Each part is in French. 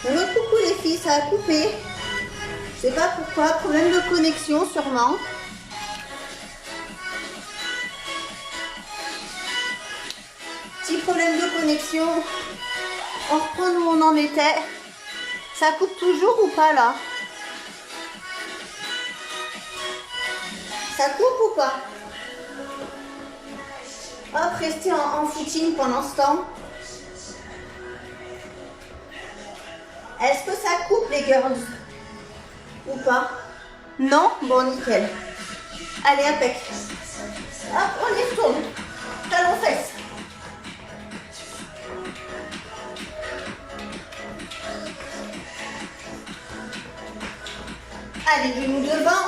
Un autre coucou les filles, ça a coupé. Je sais pas pourquoi, problème de connexion sûrement. Petit problème de connexion. On reprend où on en était. Ça coupe toujours ou pas là? Ça coupe ou pas? Hop, restez en footing pendant ce temps. Est-ce que ça coupe les girls? Ou pas? Non? Bon, nickel. Allez, impec. Hop, on y retourne. Talons fesses. Allez, genoux devant.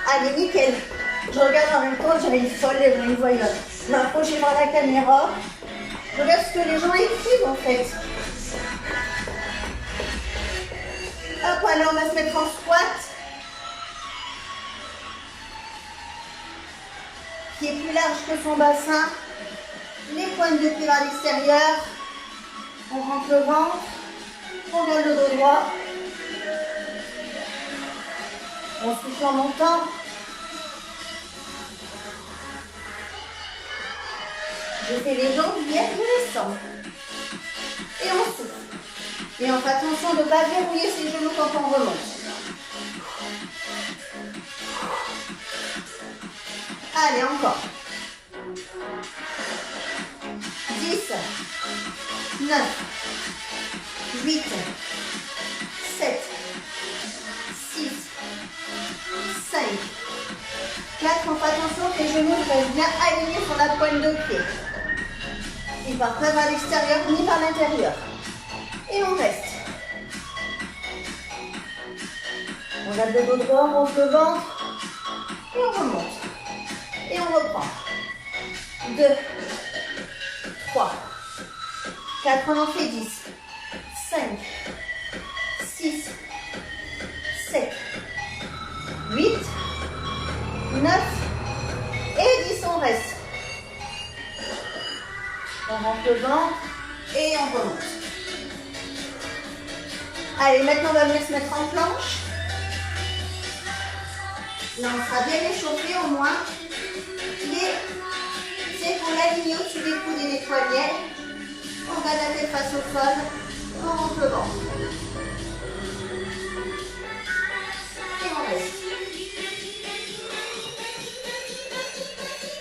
Allez, nickel. Je regarde en même temps, j'ai une folle, j'ai une voyeuse. Je m'approche vers la caméra. Je regarde ce que les gens écrivent en fait. Hop, allez, on va se mettre en squat. Qui est plus large que son bassin. Les pointes de pied vers l'extérieur. On rentre le ventre. On garde le dos droit. On souffle en montant. Je fais les jambes, hier, je les sens. Et on souffle. Et on fait attention de ne pas verrouiller ses genoux quand on remonte. Allez, encore. 10, 9, 8, 7, 6, 5, 4. On fait attention que les genoux restent bien alignés sur la pointe de pied. Ni par vers l'extérieur, ni par l'intérieur. Et on reste. On garde le dos droit, on monte le ventre. Et on remonte. Et on reprend. 2, 3, 4, on en fait 10, 5, 6, 7, 8, 9 et 10, on reste. On rentre le ventre et on remonte. Allez, maintenant on va venir se mettre en planche. Là, on sera bien échauffé au moins. Les épaules alignées au-dessus des coudes et des poignets. On garde la tête face au sol. On rentre le ventre. Et on reste.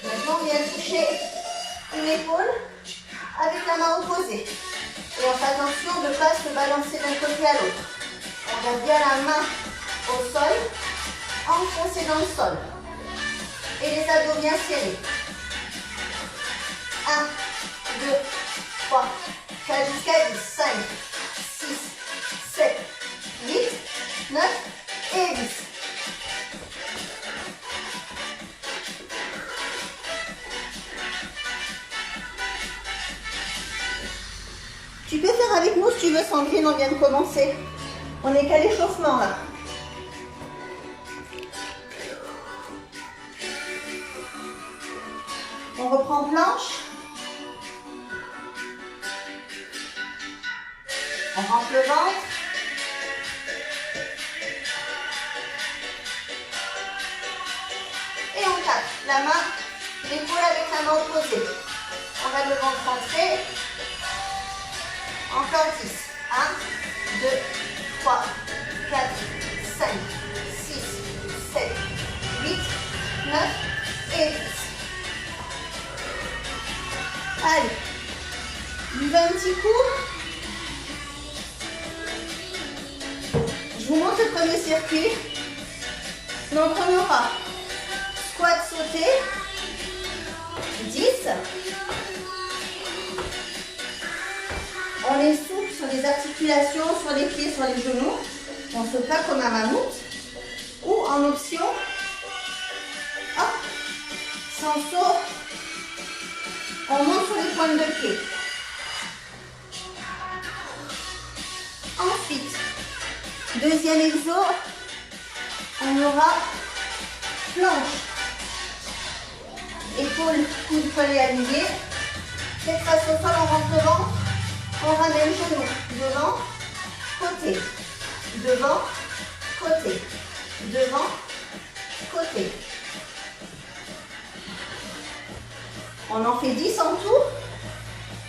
Maintenant, on vient toucher une épaule avec la main opposée. Et on fait attention de ne pas se balancer d'un côté à l'autre. On garde bien la main au sol, enfoncée dans le sol. Et les abdos bien serrés. 1, 2, 3, 4 jusqu'à 10, 5, 6, 7, 8, 9 et 10. Tu peux faire avec nous si tu veux, Sandrine, on vient de commencer. On n'est qu'à l'échauffement là. On reprend planche. On rentre le ventre. Et on tape la main, l'épaule avec la main opposée. On va le ventre rentrer. Encore 10. 1, 2, 3, 4, 5, 6, 7, 8, 9 et 10. Allez. Buvez un petit coup. Je vous montre le premier circuit. Donc on aura squat sauté. 10. On est souple sur les articulations, sur les pieds, sur les genoux. On ne saute pas comme un mammouth. Ou en option, hop, sans saut, on monte sur les pointes de pied. Ensuite, deuxième exo, on aura planche. Épaules, coudes, poignets alignés. Tête face au sol, on rentre devant. On ramène genou. Devant, côté. Devant, côté. Devant, côté. On en fait 10 en tout.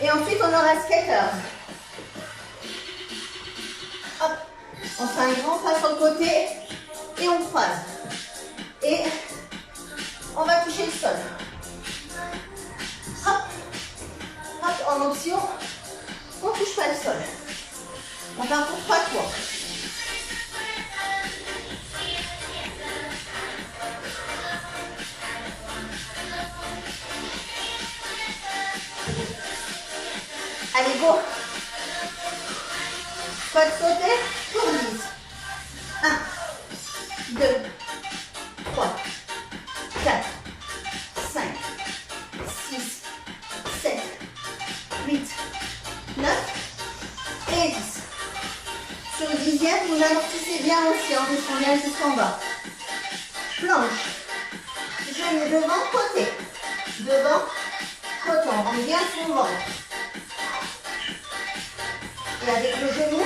Et ensuite, on aura skater. Hop. On fait un grand pas sur le côté. Et on croise. Et on va toucher le sol. Hop. Hop. En option, on ne touche pas le sol. On part pour 3 tours. Allez, go. Pas de sauter, tour 10. 1, 2, 3, 4, 5, 6, 7, 8, 9 et 10. Sur le 10e, vous amortissez bien aussi en descendant jusqu'en bas. Planche. Genou devant, côté. Devant, côté. On rentre bien son ventre. Et avec le genou,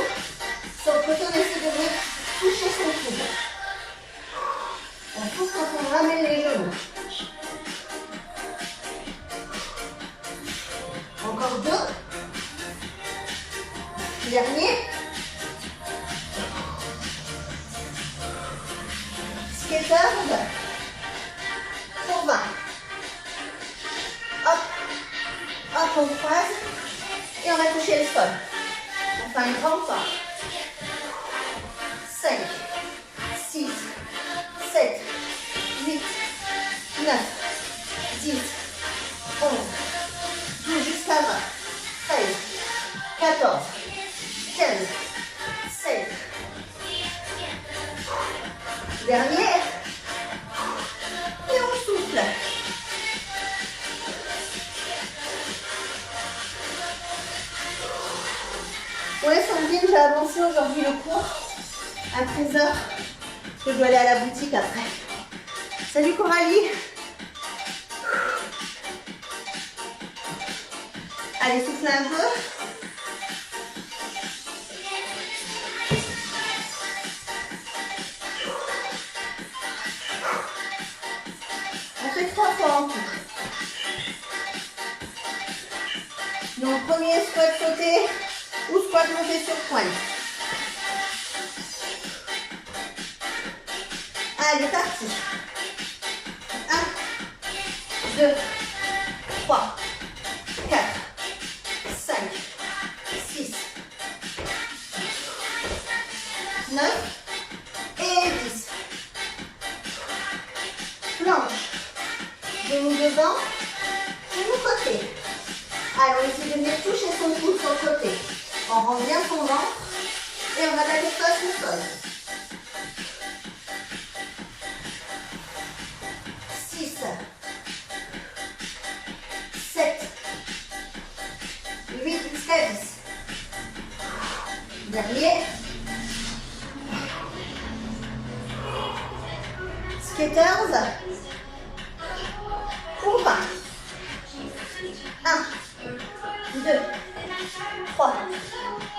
sur le côté, on essaie de venir toucher son coude. On pousse quand on ramène les genoux. Encore 2. Dernier. Skaters. Pour 20. Hop. Hop, on croise. Et on va toucher le sol. On fait un grand pas. 5, 6, 7, 8, 9, 10, 11, 12 jusqu'à 20, 13, 14, 15, 16. Dernier. Et on souffle. Ouais, Sandrine, j'ai avancé aujourd'hui le cours à 13h. Je dois aller à la boutique après. Salut Coralie. Allez, soufflez un peu. On fait 3 fois en tout. Donc, premier squat sauté ou squat monté sur pointe. Allez, parti. 1, 2, 3, 4, 5, 6, 9 et 10. Planche. Genou devant, genou côté. Alors, on essaie de venir toucher son coude sur le côté. On rend bien son ventre et on va la tête face au sol. 6, 7, 8 jusqu'à 10. Dernier. Skaters. Pour 20. 1, 2, 3,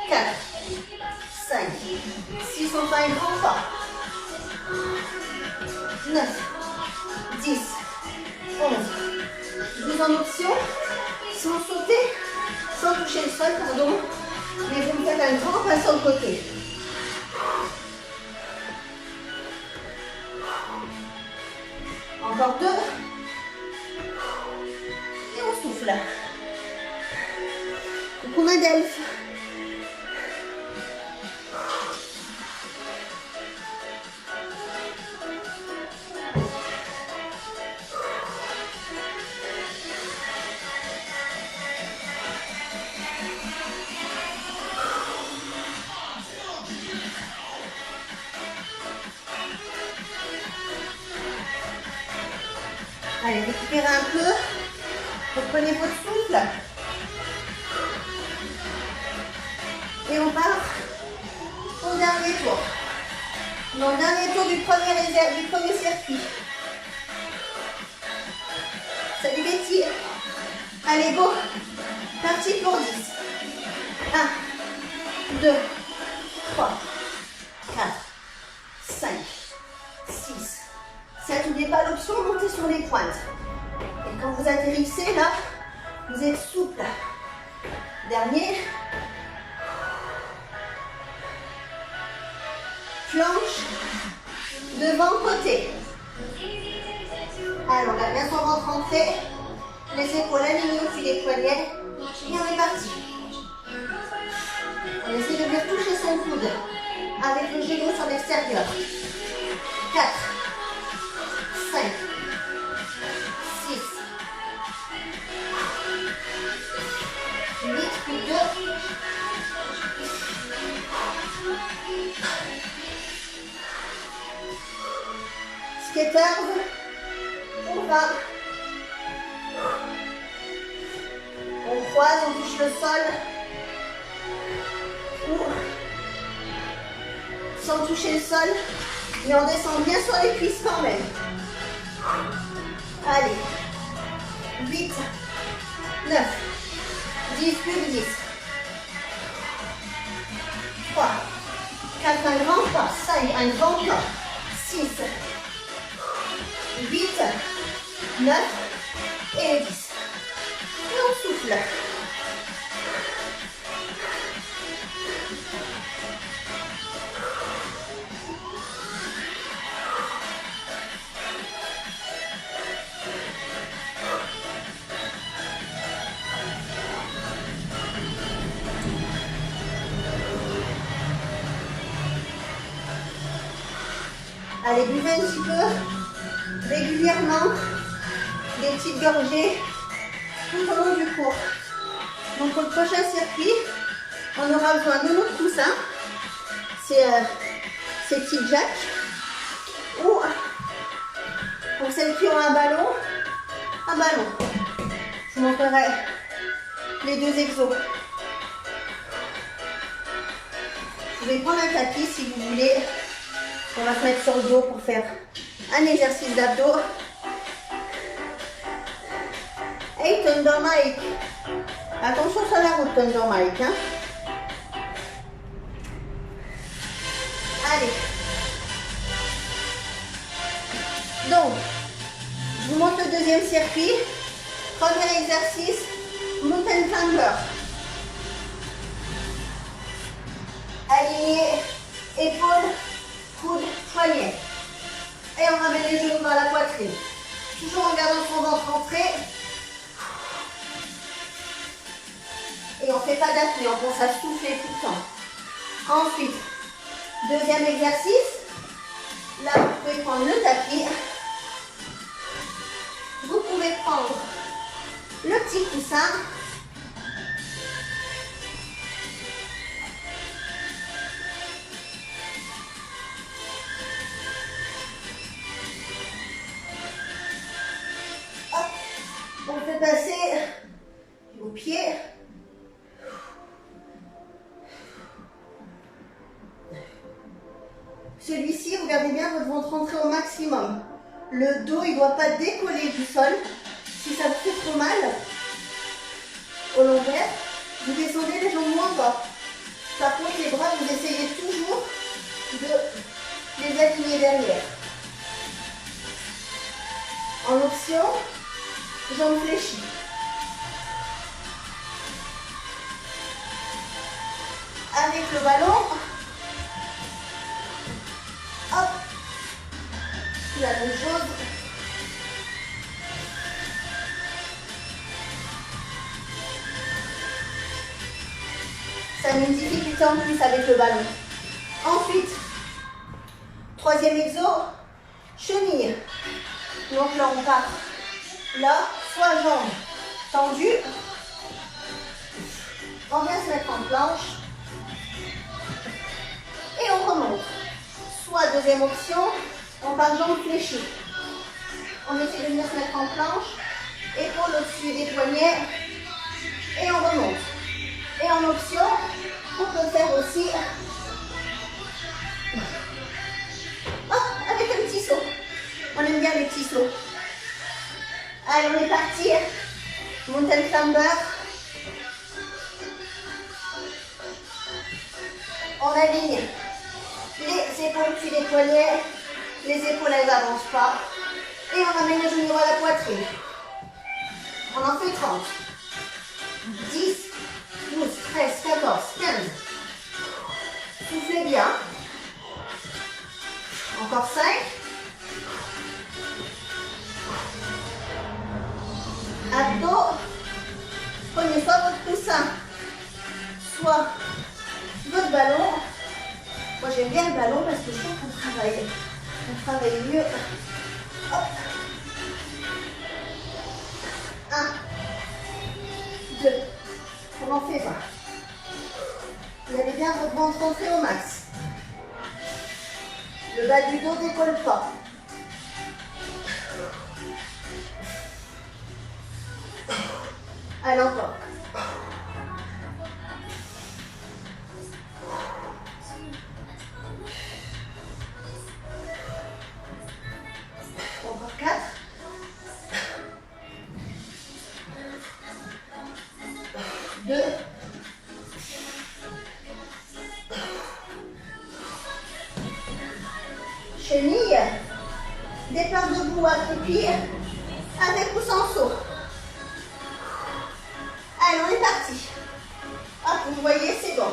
4, 5, 6, on fait un grand pas. 9, 10, 11, 12 en option, sans sauter, sans toucher le sol, pardon. Mais vous me faites un grand pas sur le côté. Encore 2. Et on souffle. Coucou Madelph. Allez, récupérez un peu. Reprenez votre souffle. Et on part au dernier tour. Dans le dernier tour du premier circuit. Salut Betty. Allez, go. 2, 3, 4, 5, 6, 7. N'oubliez pas l'option, montez sur les pointes. Et quand vous atterrissez, là, vous êtes souple. Dernier. Planche devant côté. Alors, on a bien son ventre rentré. Les épaules alignées au fil des poignets. Et on est parti. On essaie de venir toucher son coude avec le genou sur l'extérieur. 4, 5, 6, 8, plus 2. Skaters, on va. On croise, on touche le sol. Ou sans toucher le sol, mais on descend bien sur les cuisses quand même. Allez. 8, 9, 10, plus de 10. 3, 4, un grand pas. 5, un grand pas. 6, 8, 9 et 10. Et on souffle. Allez, buvez un petit peu régulièrement des petites gorgées tout au long du cours. Donc pour le prochain circuit, on aura besoin de notre coussin, c'est petits jacks, ou pour celles qui ont un ballon. Je vous montrerai les deux exos. Vous pouvez prendre un tapis si vous voulez. On va se mettre sur le dos pour faire un exercice d'abdos. Hey, Thunder Mike. Attention sur la route, Thunder Mike. Hein. Allez. Donc, je vous montre le deuxième circuit. Premier exercice, Mountain Climber. Aligné, épaules, coude, poignet. Et on ramène les genoux vers la poitrine. Toujours en gardant son ventre rentré. Et on ne fait pas d'apnée, on pense à souffler tout le temps. Ensuite, deuxième exercice. Là, vous pouvez prendre le tapis. Vous pouvez prendre le petit coussin. Hop, on fait passer vos pieds. Celui-ci, regardez bien votre ventre rentrer au maximum. Le dos, il ne doit pas décoller du sol. Si ça vous fait trop mal, au lombaire, vous descendez les jambes moins bas. Par contre, les bras, vous essayez toujours de les aligner derrière. En option, jambes fléchies. Avec le ballon, hop, la même chose. Ça met une difficulté en plus avec le ballon. Ensuite, troisième exo, chenille. Donc là, on part là, soit jambes tendues. On vient se mettre en planche. Et on remonte. Soit deuxième option, on part jambes fléchies. On essaie de venir se mettre en planche, épaules au-dessus des poignets, et on remonte. Et en option, on peut faire aussi avec un petit saut. On aime bien les petits sauts. Allez, on est parti. Mountain Climber. On aligne les épaules puis les poignets. Les épaules, elles n'avancent pas. Et on amène les genoux à la poitrine. On en fait 30. 10, 12, 13, 14, 15. Soufflez bien. Encore 5. Abdos. Prenez soit votre coussin, soit votre ballon. Moi j'aime bien le ballon parce que je trouve qu'on travaille mieux. Hop. 1, 2, on n'en fait pas. Vous allez bien votre ventre rentrer au max. Le bas du dos ne décolle pas. Allez encore. Encore 4. Deux. Chenille. Départ debout accroupi avec ou sans saut. Allez, on est parti. Hop, vous voyez, c'est bon.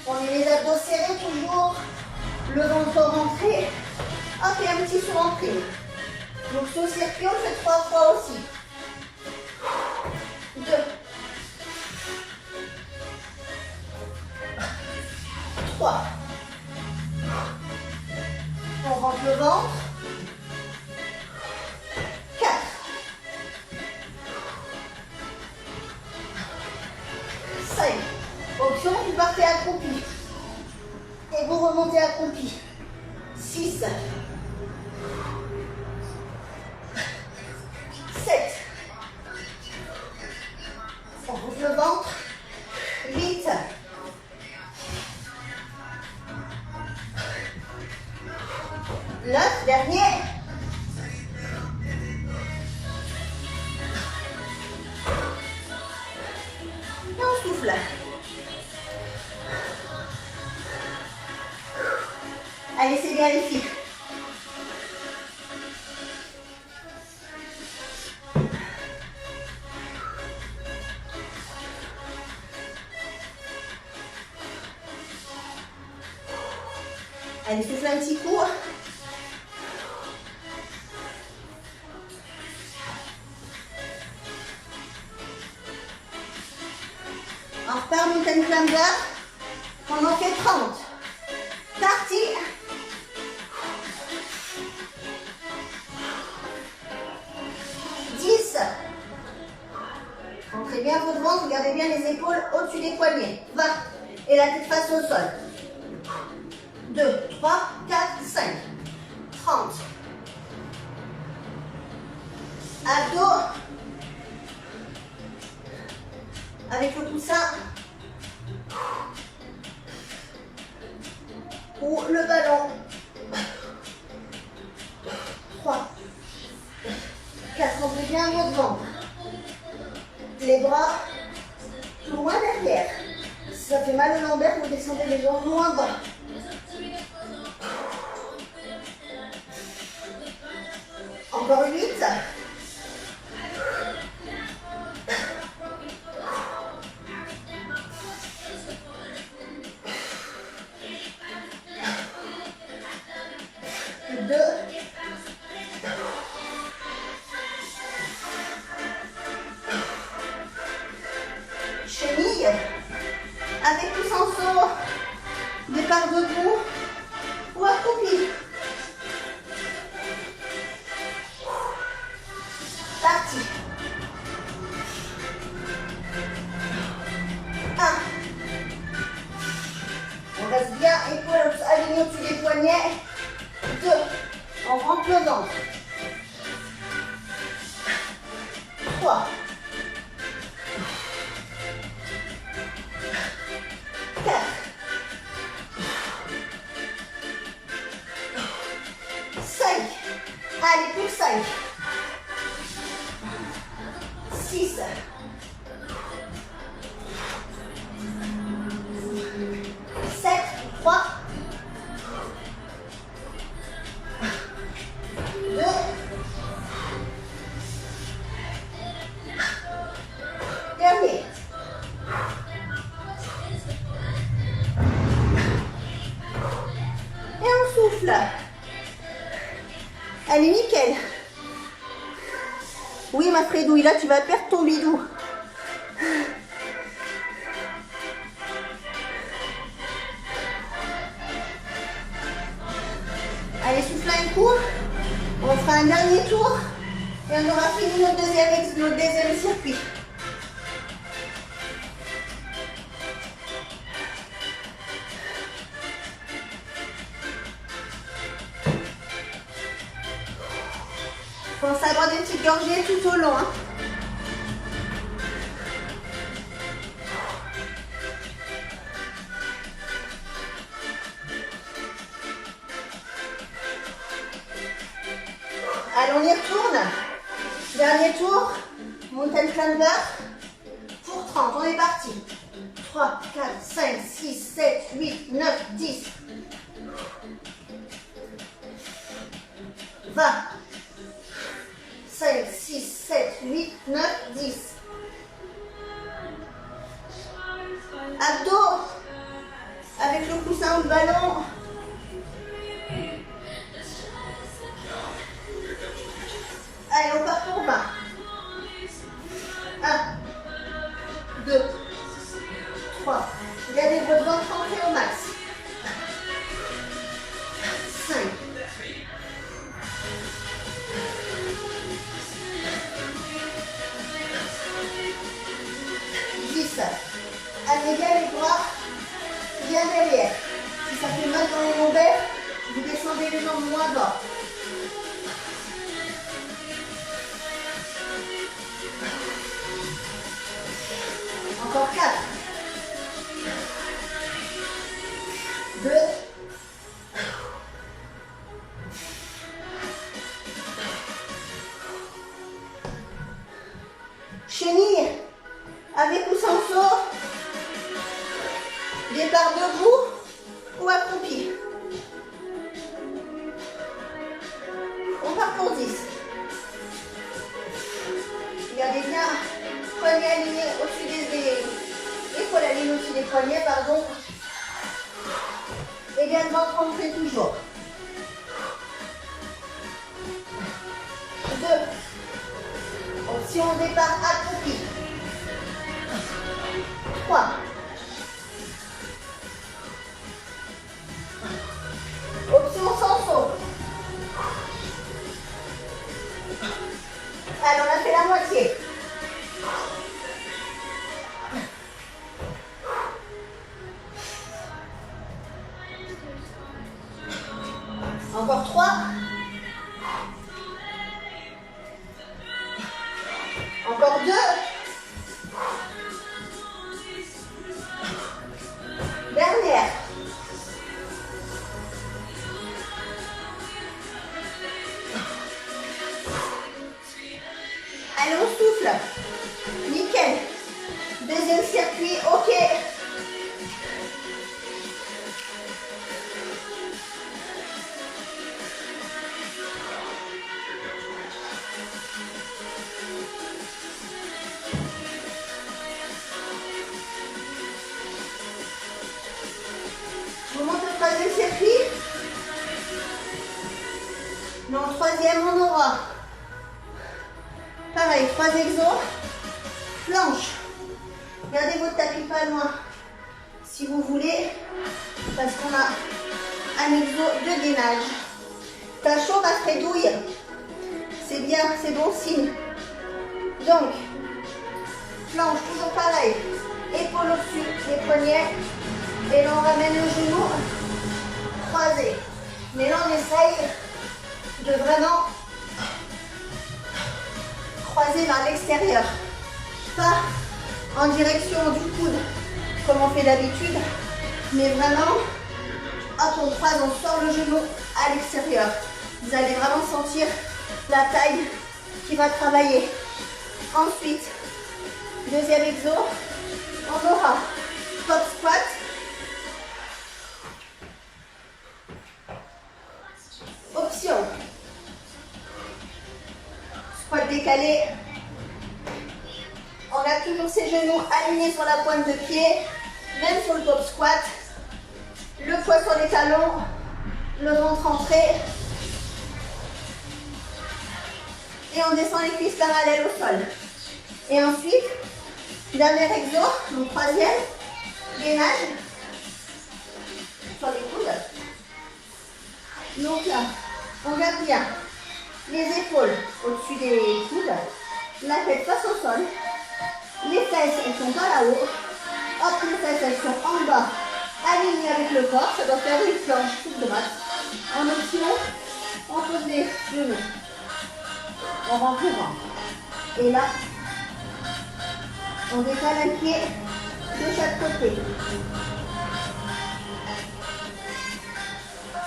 On met les abdos serrés toujours. Le ventre rentré. Hop, et un petit saut en prime. Donc, saut circuit, on le fait 3 fois aussi. 2. 3. On rentre le ventre. 4. 5. Option, vous partez accroupi. Et vous remontez accroupi. 6. 7. On ouvre le ventre. 8. 9. Dernier. Et on souffle. Allez, c'est bien les filles. Allez, souffle un petit coup. On repart mountain climber. On en fait 30. Parti. Rentrez bien votre ventre, gardez bien les épaules au-dessus des poignets. 20. Et la tête face au sol. 2, 3, 4, 5. 30. Abdos. Avec le coussin. Ou le ballon. 3. 4. Rentrez bien votre ventre. Les bras loin derrière. Si ça fait mal au lombaire, vous descendez les jambes loin bas. Encore 8. 2. 'Chenille, avec ou sans saut, départ debout ou accroupi. Parti. 1. On reste bien, épaules alignées au-dessus des poignets. 2. On rentre le ventre. 3. 4. 5. Allez, plus 5. 6. bidouille. Là, tu vas perdre ton bidou. Allez, souffle un coup. On fera un dernier tour. Et on aura fini notre deuxième circuit. Pense à avoir des petites gorgées tout au long. Hein. Allez, on y retourne. Dernier tour. Mountain climber. Pour 30. On est parti. 3, 4, 5, 6, 7, 8, 9, 10. 20. 5, 6, 7, 8, 9, 10. Abdos. Avec le coussin ou le ballon. Allez, on part pour 20. 1, 2, 3. Gardez votre ventre rentré au max. 5. 10. Amenez bien les bras bien derrière. Si ça fait mal dans les lombaires, vous descendez les jambes moins bas. Encore 4. 2. Chenille avec ou sans saut. Départ debout ou accroupi. On part pour 10. Regardez bien, poignets alignés au-dessus des épaules alignées au-dessus des poignets, pardon. Et bien le ventre rentré toujours. 2. Option départ accroupi. 3. Option sans saut. Allez, on a fait la moitié. Encore 3. Encore 2. Dernière. Allez, on souffle. Nickel. Deuxième circuit, ok. Je vous montre le troisième circuit. Dans le troisième, on aura pareil, 3 exos, planche. Gardez votre tapis pas loin si vous voulez, parce qu'on a un exo de gainage. T'as chaud, ma frédouille. C'est bien, c'est bon signe. Donc, planche, toujours pareil. Épaule au-dessus des poignets. Et là, on ramène le genou croisé. Mais là, on essaye de vraiment croiser vers l'extérieur. Pas en direction du coude, comme on fait d'habitude, mais vraiment, hop, on croise, on sort le genou à l'extérieur. Vous allez vraiment sentir la taille qui va travailler. Ensuite, deuxième exo, on aura pop squat. Option. Squat décalé. On a toujours ses genoux alignés sur la pointe de pied, même sur le top squat. Le poids sur les talons, le ventre rentré. Et on descend les cuisses parallèles au sol. Et ensuite, dernier exo, donc troisième, gainage sur les coudes. Donc là, on garde bien les épaules au-dessus des coudes, la tête face au sol, les fesses elles sont pas là-haut, hop les fesses elles sont en bas, alignées avec le corps, ça doit faire une planche toute droite. En option, on pose les genoux, on rentre le ventre. Et là, on décale un pied de chaque côté.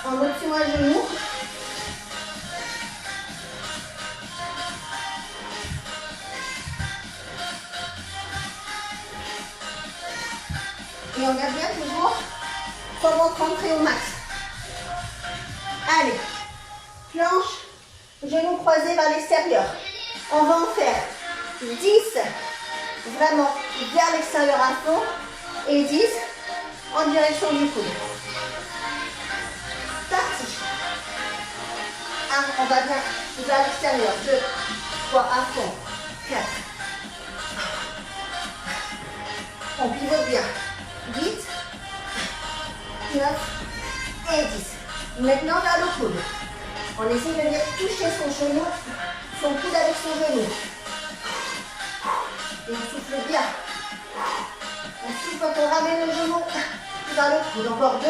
En option à genoux. Et on garde bien toujours son ventre rentré au max. Allez, planche, genoux croisés vers l'extérieur. On va en faire 10, vraiment vers l'extérieur à fond, et 10 en direction du coude. Parti. 1, on va bien vers l'extérieur. 2, 3 à fond. 4. On pivote bien. 8, 9 et 10. Maintenant vers le coude. On essaie de venir toucher son genou, son coude avec son genou. Et on souffle bien. On souffle quand on ramène le genou vers le coude. Encore 2.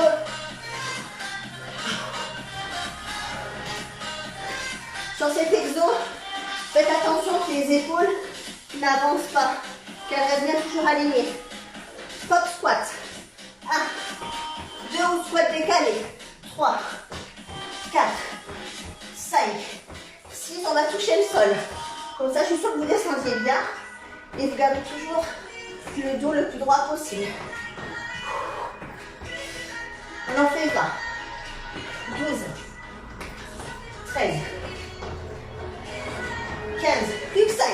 Sur cet exo, faites attention que les épaules n'avancent pas, qu'elles restent bien toujours alignées. Pop squat. 1, 2 ou squat décalé. 3, 4, 5, 6. On va toucher le sol. Comme ça, je suis sûre que vous descendiez bien. Et vous gardez toujours le dos le plus droit possible. On en fait 20, 12, 13, 15, plus que 5,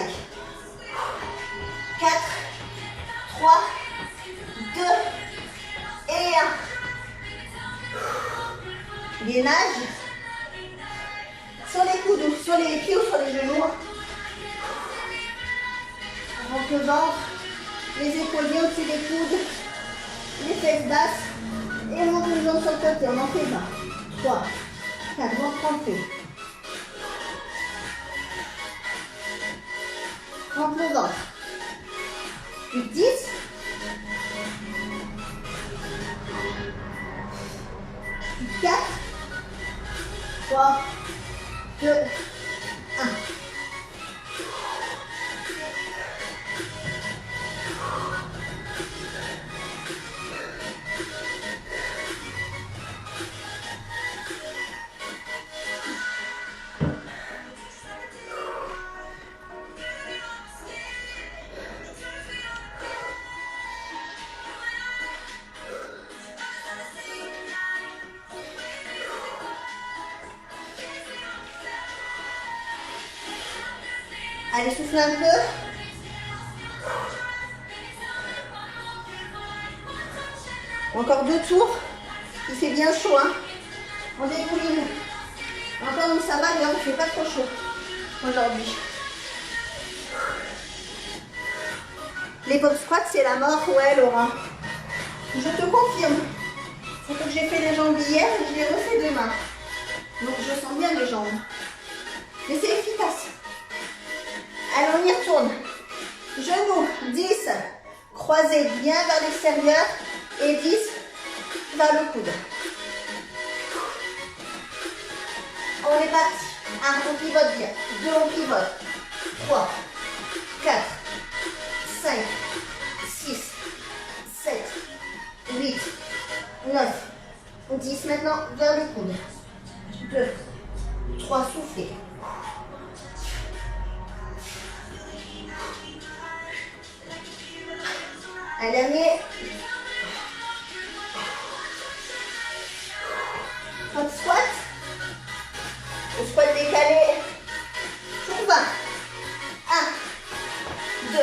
4, 3, 2 et 1. Gainage sur les coudes, ou sur les pieds ou sur les genoux. On rentre le ventre, les épaules bien au-dessus des coudes, les fesses basses et on monte les jambes sur le côté. On en fait 20, 3, 4, ventre rentré. Rentre le ventre. Plus 10. Plus 4. 3, 2, 1. Allez, souffle un peu. Encore 2 tours. Il fait bien chaud, hein. On débouline. Encore donc ça va, mais il ne fait pas trop chaud aujourd'hui. Les pop squats, c'est la mort. Ouais, Laurent. Je te confirme. Surtout que j'ai fait les jambes hier et je les refais demain. Donc je sens bien les jambes. Mais c'est efficace. Allez, on y retourne. Genoux, 10. Croisés bien vers l'extérieur. Et 10 vers le coude. On est parti. 1, on pivote bien. 2, on pivote. 3, 4, 5, 6, 7, 8, 9, 10. Maintenant, vers le coude. 2, 3, soufflez. Un dernier. Hop squat. Au squat décalé. Sur 20. 1, 2,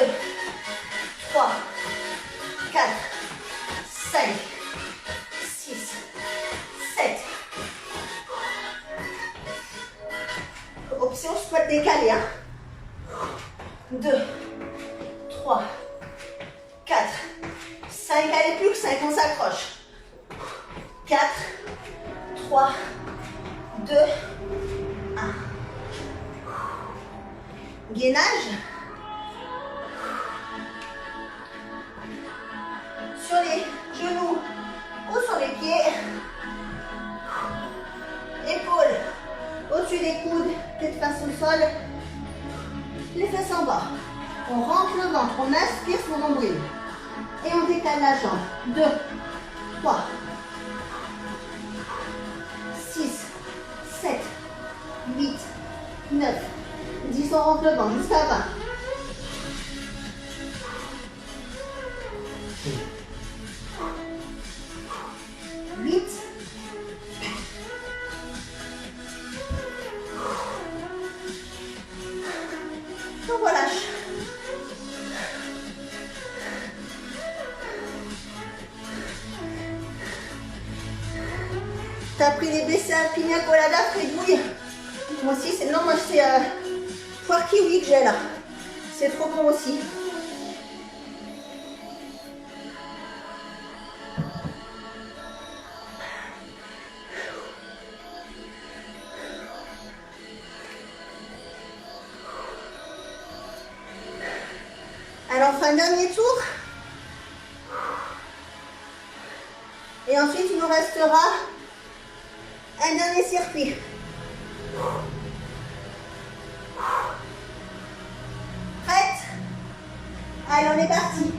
3, 4, 5, 6, 7. Option squat décalé. Hein. 5, allez, plus que 5, on s'accroche. 4, 3, 2, 1. Gainage. Sur les genoux ou sur les pieds. Épaules au-dessus des coudes, tête face au sol. Les fesses en bas. On rentre le ventre, on aspire son nombril. Et on décale la jambe. 2, 3, 6, 7, 8, 9, 10. On rentre le ventre jusqu'à 20. 8. On relâche. T'as pris les BCA pina colada, frigouille. Moi aussi, c'est... Non, moi c'est poire kiwi que j'ai là. C'est trop bon aussi. Alors, on fait un dernier tour. Et ensuite, il nous restera un dernier circuit. Prête? Allez, on est parti.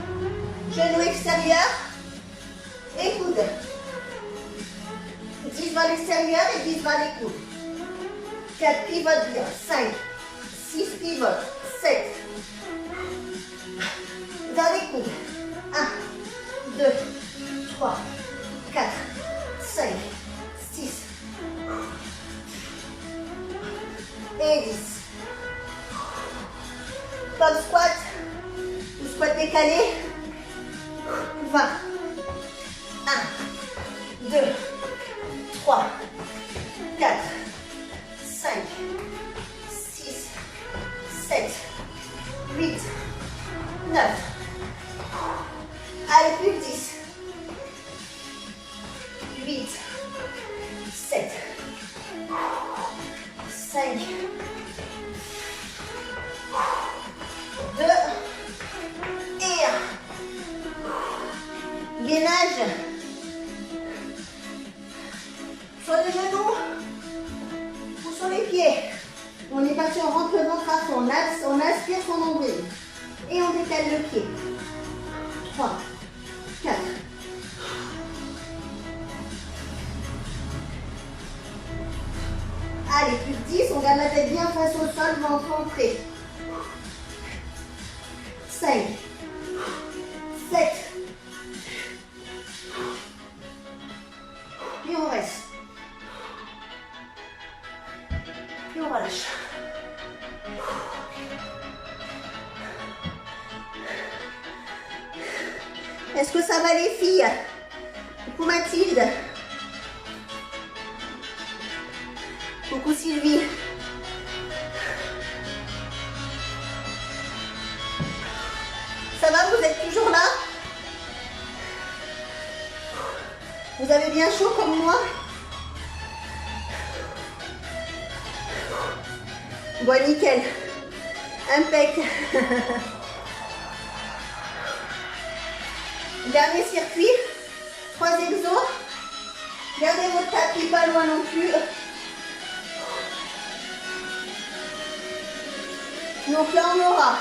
Genou extérieur et coude. 10 vers l'extérieur et 10 vers les coudes. 4 pivotes bien. 5, 6 pivotes. 7. Vers les coudes. 1, 2, 3, 4, 5, 6 et 10. Top squat ou squat décalé. 20. 1, 2, 3, 4, 5, 6, 7, 8, 9. Allez, plus que 10. 8, 7, 5, 2 et 1. Gainage. Sur les genoux ou sur les pieds. On est parti, on rentre le ventre à fond. On aspire son nombril. Et on décale le pied. 3, 4. Allez, plus de 10, on garde la tête bien face au sol, ventre entré. 5, 7. Et on reste. Et on relâche. Est-ce que ça va les filles? Coucou Mathilde. Coucou Sylvie. Ça va, vous êtes toujours là? Vous avez bien chaud comme moi? Bon, nickel. Impec. Dernier circuit. 3 exos. Gardez votre tapis pas loin non plus. Donc là, on aura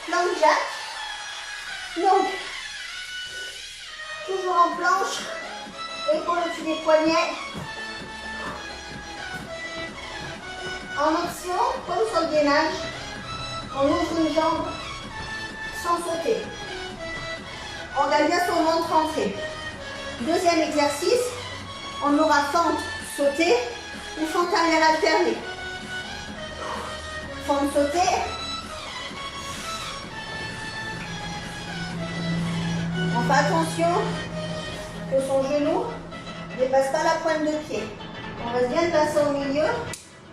planche jack. Donc, toujours en planche. Épaules au-dessus des poignets. En option, comme sur le gainage, on ouvre une jambe sans sauter. On garde bien son ventre rentré. Deuxième exercice, on aura fente sautée ou fente arrière alternée. Fente sautée. On fait attention que son genou ne dépasse pas la pointe de pied. On reste bien le bassin au milieu.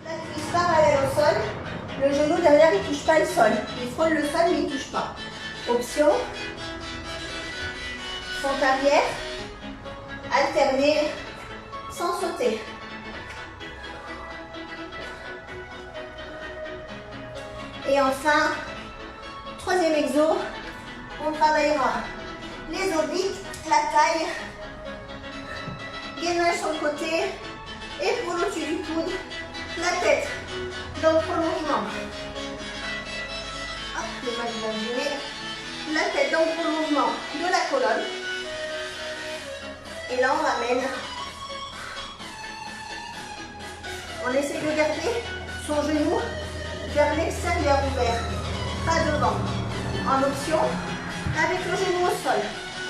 La cuisse parallèle au sol. Le genou derrière, il ne touche pas le sol. Il frôle le sol, mais il ne touche pas. Option. Fente arrière. Alterner sans sauter. Et enfin, troisième exo, on travaillera les obliques, la taille, gainage sur le côté, épaule au-dessus du coude, la tête dans le prolongement. Hop, le mal va jouer. La tête dans le prolongement de la colonne. Et là, on ramène. On essaie de garder son genou vers l'extérieur ouvert, pas devant. En option, avec le genou au sol.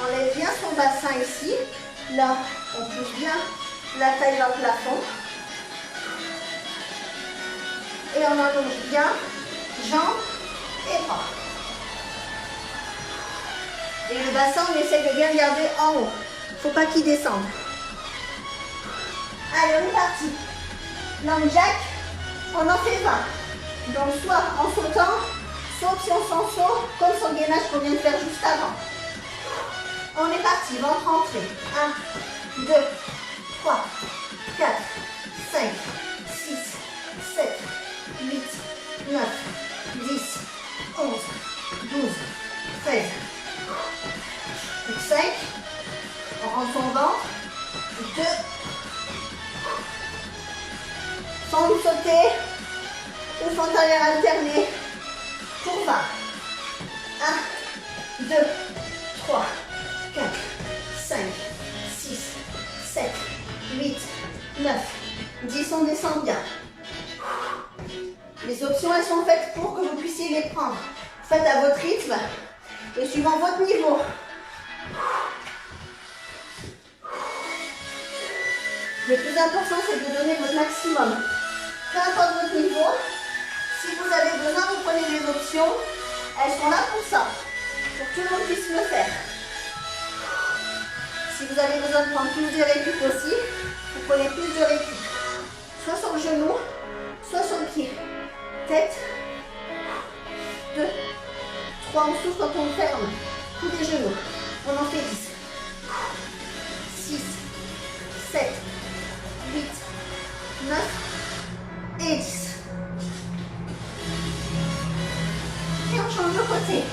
On lève bien son bassin ici. Là, on pousse bien la taille dans le plafond. Et on allonge bien jambes et bras. Et le bassin, on essaie de bien garder en haut. Il ne faut pas qu'il descende. Allez, on est parti. Long jack, on en fait 20. Donc soit en sautant, soit option sans saut, comme son gainage qu'on vient de faire juste avant. On est parti, ventre entré. 1, 2, 3, 4, 5, 6, 7, 8, 9, 10, 11, 12, 13. Plus 5. On rentre son ventre. 2. Sans nous sauter. Ou fente arrière alternée. Pour 20. 1, 2, 3, 4, 5, 6, 7, 8, 9, 10. On descend bien. Les options, elles sont faites pour que vous puissiez les prendre. Faites à votre rythme et suivant votre niveau. Le plus important, c'est de donner votre maximum. Peu importe votre niveau, si vous avez besoin, vous prenez les options. Elles sont là pour ça, pour que tout le monde puisse le faire. Si vous avez besoin de prendre plus de récup aussi, vous prenez plus de récup. Soit sur le genou, soit sur le pied. Tête. 2, 3, on souffle quand on ferme. Coup des genoux. On en fait 10. 6, 7, 8, 9 et 10. Et on change de côté.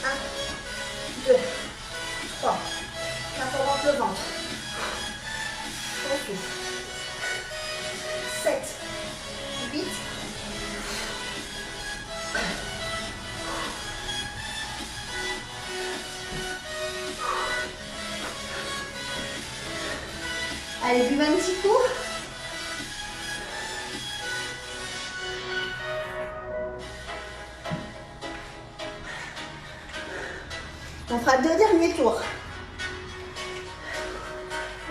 1, 2, 3. 4, on rentre le ventre. On souffle. 7, 8. Allez, buvez un petit coup. On fera 2 derniers tours.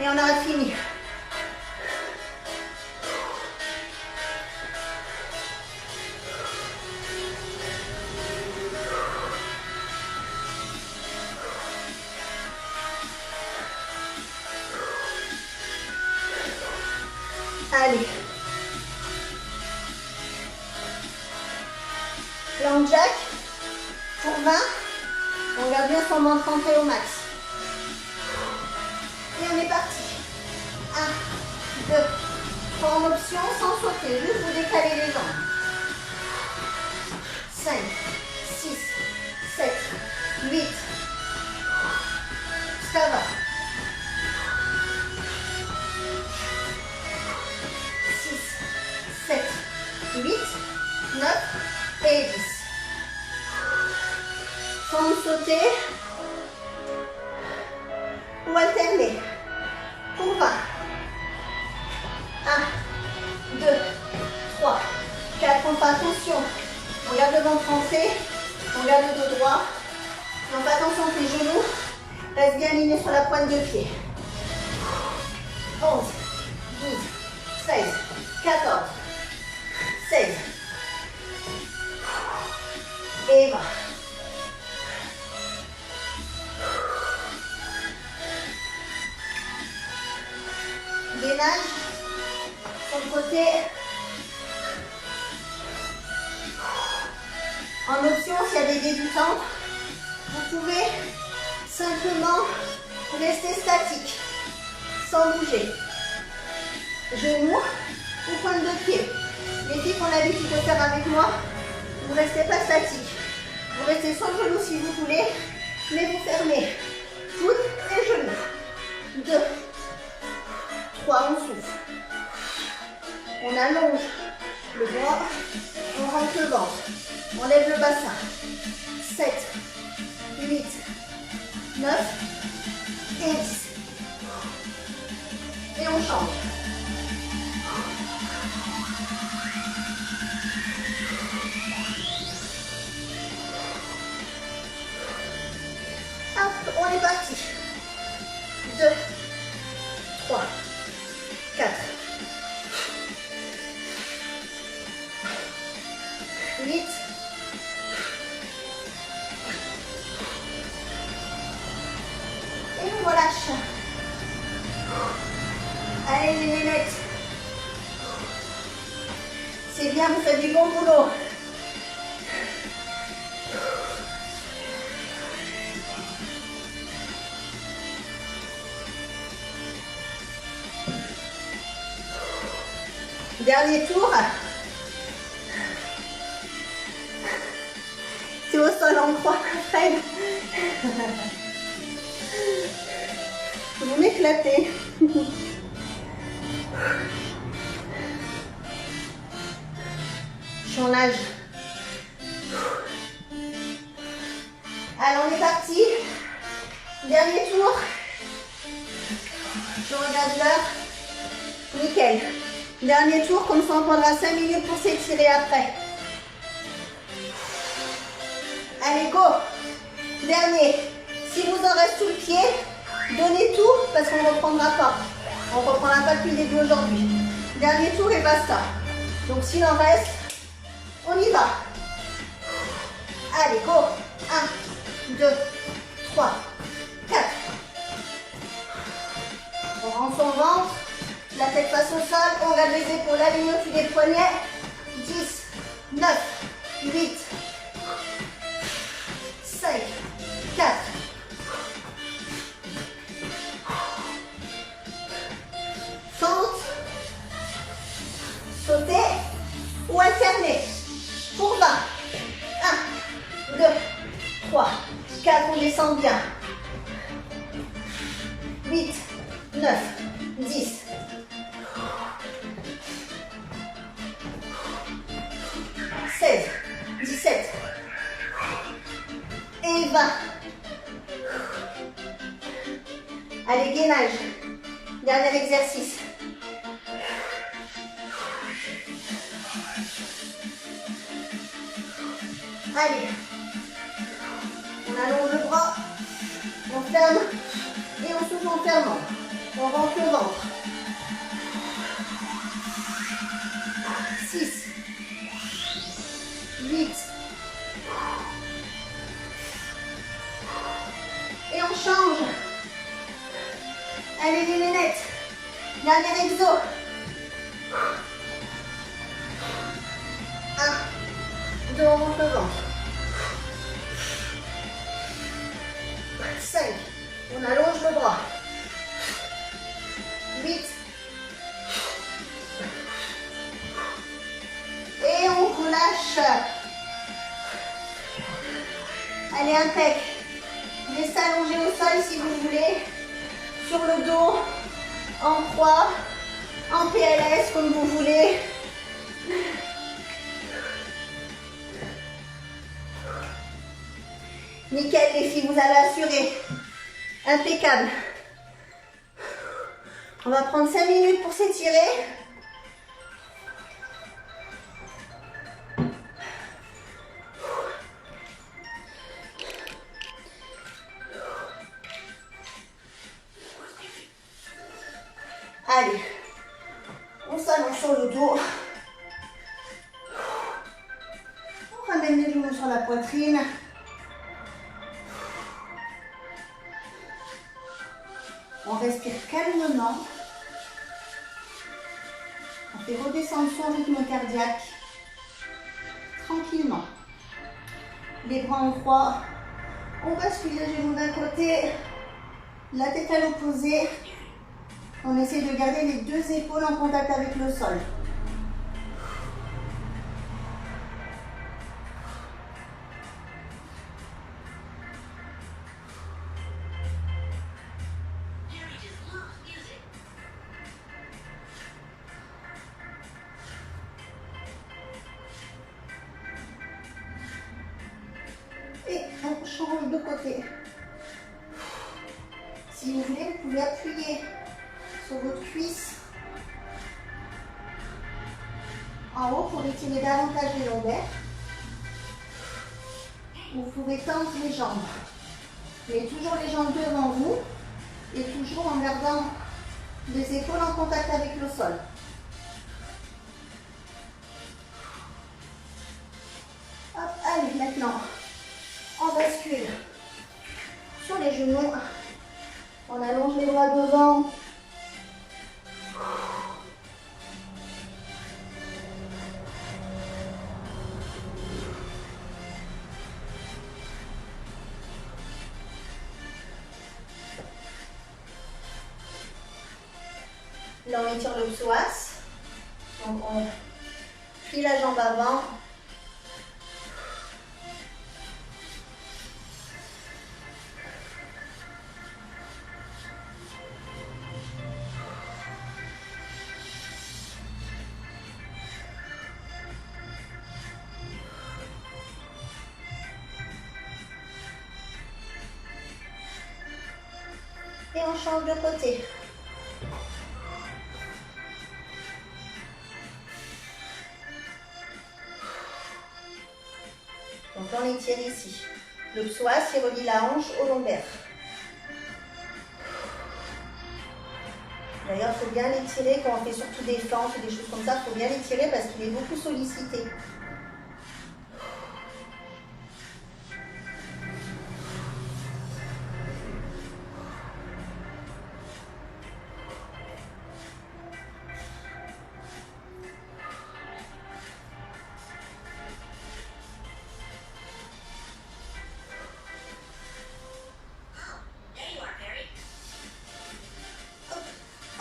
Et on aura fini. Allez. Long jack pour 20. On garde bien son ventre rentré au max. Et on est parti. 1, 2, 3 en option sans sauter. Juste vous décalez les jambes. 5, 6, 7, 8. Ça va. 7, 8, 9 et 10. Sans nous sauter ou alterner. Pour 20. 1, 2, 3, 4. On fait attention. On garde le ventre rentré. On garde le dos droit. On fait attention que les genoux restent bien alignés sur la pointe de pied. 11, 12, 13, 14, 16 et 20. Gainage sur le côté. En option, s'il y a des débutants, vous pouvez simplement rester statique, sans bouger. Genoux ou pointe de pied. Les filles qui ont l'habitude de faire avec moi, vous ne restez pas statique. Vous restez sur le genou si vous voulez, mais vous fermez coudes et genoux. 2, 3, on souffle. On allonge le bras, on rentre le ventre. On lève le bassin. 7, 8, 9 et 10. Et on change. Hop, on est parti. 2, 3, 4, 8, et on relâche. Allez les nénettes. C'est bien, vous faites du bon boulot. Dernier tour. C'est au sol en croix, Fred. Vous m'éclatez. Je suis en nage. Allez, on est parti. Dernier tour. Je regarde l'heure. Nickel. Dernier tour, comme ça on prendra 5 minutes pour s'étirer après. Allez, go. Dernier. Si vous en reste sous le pied, donnez tout parce qu'on ne reprendra pas. On ne reprendra pas depuis le début aujourd'hui. Dernier tour et basta. Donc s'il en reste, on y va. Allez, go. 1, 2, 3, 4. On rentre son ventre. La tête face au sol. On regarde les épaules alignées au-dessus des poignets. 10, 9, 8, 5, 4. Saute. Sauter ou alterner. Pour 20. 1, 2, 3, 4. On descend bien. 8, 9, 10. 16, 17 et 20. Allez, gainage. Dernier exercice. Allez. On allonge le bras. On ferme. Et on souffle en fermant. On rentre le ventre. 6, 8. Et on change. Allez les nénettes. Dernier exo. 1, 2, on rentre le ventre. 5, on allonge le bras. 8. Et on relâche. Allez, impec. Restez allongé au sol si vous voulez. Sur le dos, en croix, en PLS, comme vous voulez. Nickel les filles, vous avez assuré. Impeccable. On va prendre 5 minutes pour s'étirer. Allez, on s'allonge sur le dos. On ramène les genoux sur la poitrine. On respire calmement. On fait redescendre son rythme cardiaque tranquillement. Les bras en croix. On bascule les genoux d'un côté, la tête à l'opposé. On essaie de garder les deux épaules en contact avec le sol. Et on change de côté. Si vous voulez, vous pouvez appuyer sur votre cuisse en haut pour étirer davantage les lombaires. Vous pouvez tendre les jambes. Mais toujours les jambes devant vous et toujours en gardant les épaules en contact avec le sol. Hop, allez, maintenant, on bascule sur les genoux. On allonge les bras devant. Là, on étire le psoas. Donc, on plie la jambe avant. Et on change de côté. Donc là, on étire ici. Le psoas, il relie la hanche au lombaire. D'ailleurs, il faut bien l'étirer quand on fait surtout des fentes ou des choses comme ça. Il faut bien l'étirer parce qu'il est beaucoup sollicité.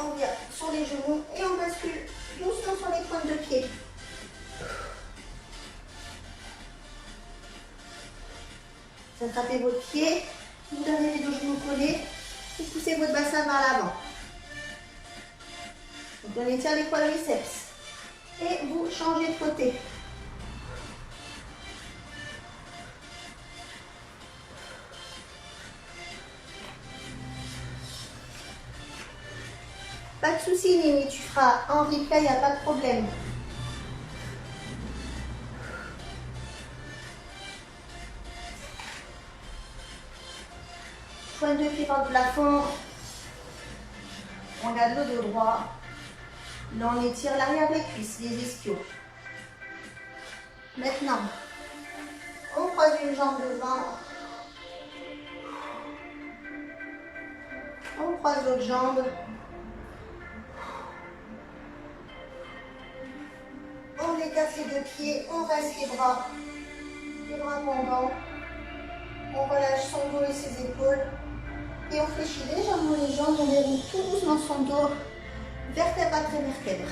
On vient sur les genoux et on bascule doucement sur les pointes de pied. Vous attrapez votre pied, vous gardez les deux genoux collés, vous poussez votre bassin vers l'avant. Donc on étire les quadriceps et vous changez de côté. Pas de souci, Nini, tu feras en replay, il n'y a pas de problème. Pointe de pied par le plafond. On garde le dos droit. Là, on étire l'arrière des cuisses, les ischios. Maintenant, on croise une jambe devant. On croise l'autre jambe. On écarte les deux pieds, on reste les bras pendants. On relâche son dos et ses épaules. Et on fléchit légèrement les jambes, on déroule tout doucement son dos, vertèbre après vertèbre.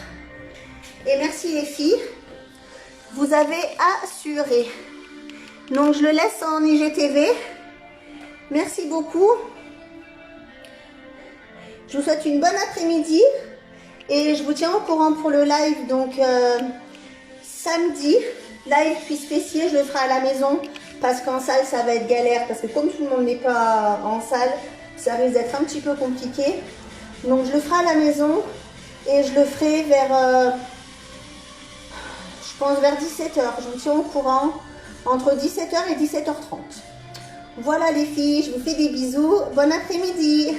Et merci les filles, vous avez assuré. Donc je le laisse en IGTV. Merci beaucoup. Je vous souhaite une bonne après-midi. Et je vous tiens au courant pour le live, donc samedi, live cuisse fessier, je le ferai à la maison parce qu'en salle ça va être galère parce que comme tout le monde n'est pas en salle, ça risque d'être un petit peu compliqué. Donc je le ferai à la maison et je le ferai vers, je pense vers 17h. Je vous tiens au courant entre 17h et 17h30. Voilà les filles, je vous fais des bisous. Bon après-midi.